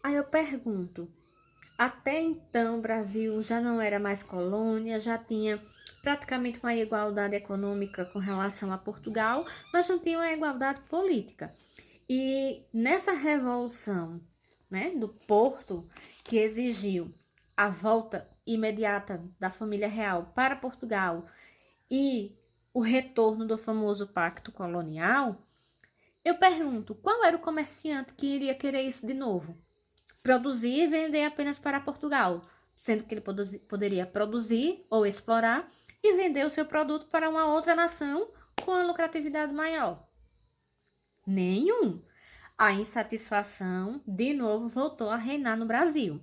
Aí eu pergunto, até então o Brasil já não era mais colônia, já tinha praticamente uma igualdade econômica com relação a Portugal, mas não tinha uma igualdade política. E nessa revolução, né, do Porto, que exigiu a volta imediata da família real para Portugal e o retorno do famoso pacto colonial, eu pergunto, qual era o comerciante que iria querer isso de novo? Produzir e vender apenas para Portugal, sendo que ele poderia produzir ou explorar e vender o seu produto para uma outra nação com a lucratividade maior. Nenhum. A insatisfação, de novo, voltou a reinar no Brasil.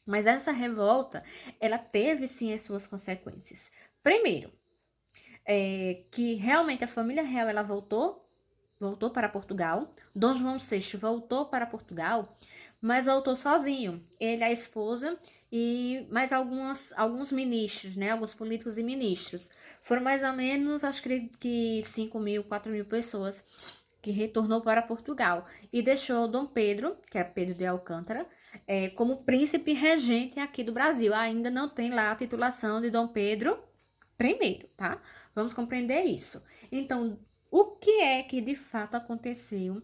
Mas essa revolta, ela teve sim as suas consequências. Primeiro, que realmente a família real ela voltou para Portugal. Dom João VI voltou para Portugal, mas voltou sozinho. Ele, a esposa e mais alguns ministros, né? Alguns políticos e ministros. Foram mais ou menos, acho que 5 mil, 4 mil pessoas que retornou para Portugal. E deixou Dom Pedro, que era Pedro de Alcântara, como príncipe regente aqui do Brasil. Ainda não tem lá a titulação de Dom Pedro I, tá? Vamos compreender isso. Então, o que é que de fato aconteceu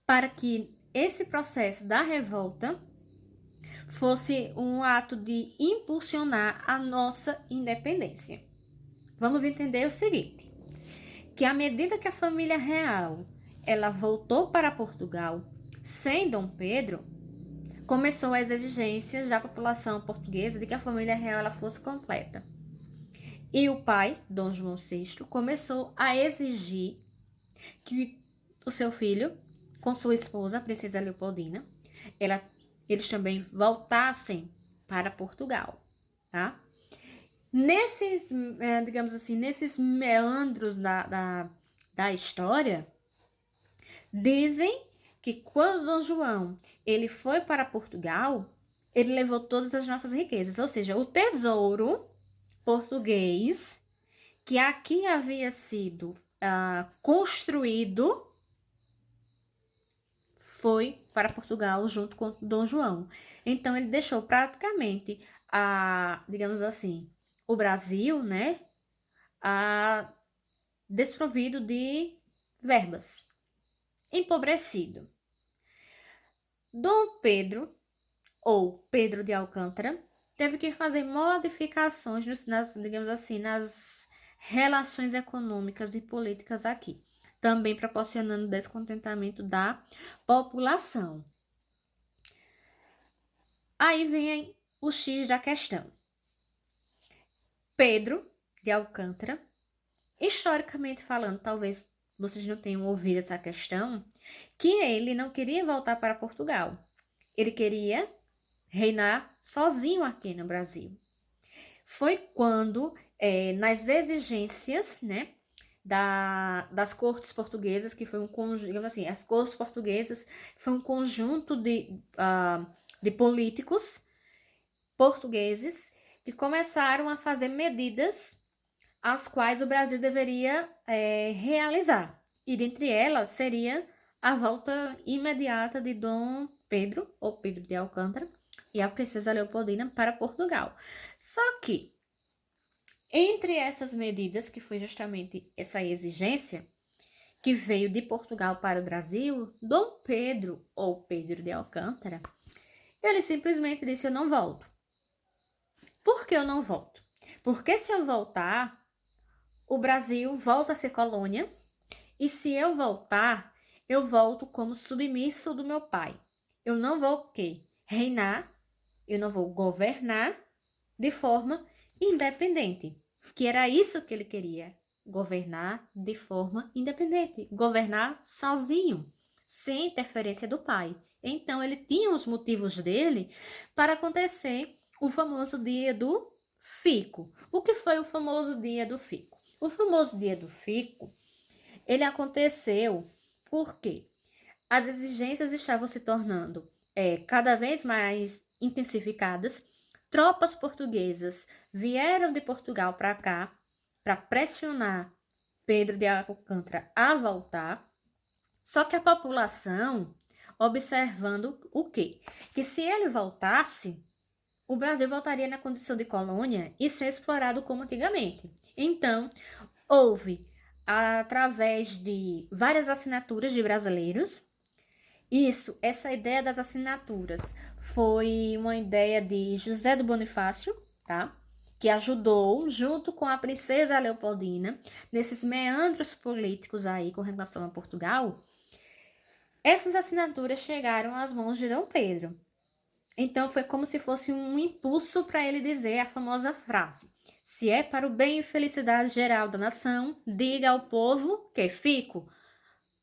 para que esse processo da revolta fosse um ato de impulsionar a nossa independência? Vamos entender o seguinte, que à medida que a família real ela voltou para Portugal sem Dom Pedro, começou as exigências da população portuguesa de que a família real ela fosse completa. E o pai, Dom João VI, começou a exigir que o seu filho, com sua esposa, a princesa Leopoldina, eles também voltassem para Portugal, tá? Nesses, digamos assim, nesses meandros da história, dizem que quando Dom João ele foi para Portugal, ele levou todas as nossas riquezas, ou seja, o tesouro português que aqui havia sido construído foi para Portugal junto com Dom João. Então ele deixou praticamente digamos assim, o Brasil, né, desprovido de verbas, empobrecido. Dom Pedro, ou Pedro de Alcântara, teve que fazer modificações digamos assim, nas relações econômicas e políticas aqui, também proporcionando descontentamento da população. Aí vem o X da questão. Pedro de Alcântara, historicamente falando, talvez vocês não tenham ouvido essa questão, que ele não queria voltar para Portugal. Ele queria reinar sozinho aqui no Brasil. Foi quando, nas exigências, né, das cortes portuguesas, que foi um conjunto, digamos assim, as cortes portuguesas foi um conjunto de políticos portugueses que começaram a fazer medidas as quais o Brasil deveria realizar. E dentre elas seria a volta imediata de Dom Pedro, ou Pedro de Alcântara, e a princesa Leopoldina para Portugal. Só que, entre essas medidas, que foi justamente essa exigência, que veio de Portugal para o Brasil, Dom Pedro, ou Pedro de Alcântara, ele simplesmente disse, eu não volto. Por que eu não volto? Porque se eu voltar, o Brasil volta a ser colônia, e se eu voltar, eu volto como submisso do meu pai. Eu não vou o quê? Reinar, eu não vou governar de forma independente, que era isso que ele queria, governar de forma independente, governar sozinho, sem interferência do pai. Então ele tinha os motivos dele para acontecer o famoso dia do fico. O que foi o famoso dia do fico? O famoso dia do fico, ele aconteceu porque as exigências estavam se tornando cada vez mais intensificadas. Tropas portuguesas vieram de Portugal para cá para pressionar Pedro de Alcântara a voltar. Só que a população, observando o quê? Que se ele voltasse, o Brasil voltaria na condição de colônia e ser explorado como antigamente. Então, houve, através de várias assinaturas de brasileiros, essa ideia das assinaturas foi uma ideia de José do Bonifácio, tá? Que ajudou, junto com a princesa Leopoldina, nesses meandros políticos aí com relação a Portugal. Essas assinaturas chegaram às mãos de Dom Pedro. Então foi como se fosse um impulso para ele dizer a famosa frase: se é para o bem e felicidade geral da nação, diga ao povo que fico.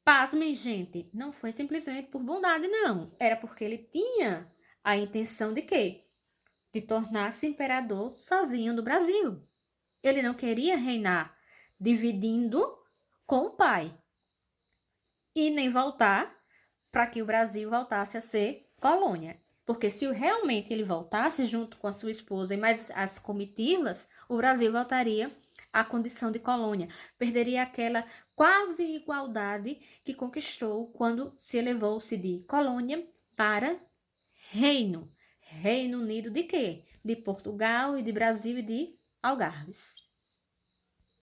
Pasmem, gente, não foi simplesmente por bondade, não. Era porque ele tinha a intenção de quê? De tornar-se imperador sozinho do Brasil. Ele não queria reinar dividindo com o pai. E nem voltar para que o Brasil voltasse a ser colônia. Porque se realmente ele voltasse junto com a sua esposa e mais as comitivas, o Brasil voltaria à condição de colônia. Perderia aquela quase igualdade que conquistou quando se elevou-se de colônia para reino. Reino Unido de quê? De Portugal e de Brasil e de Algarves.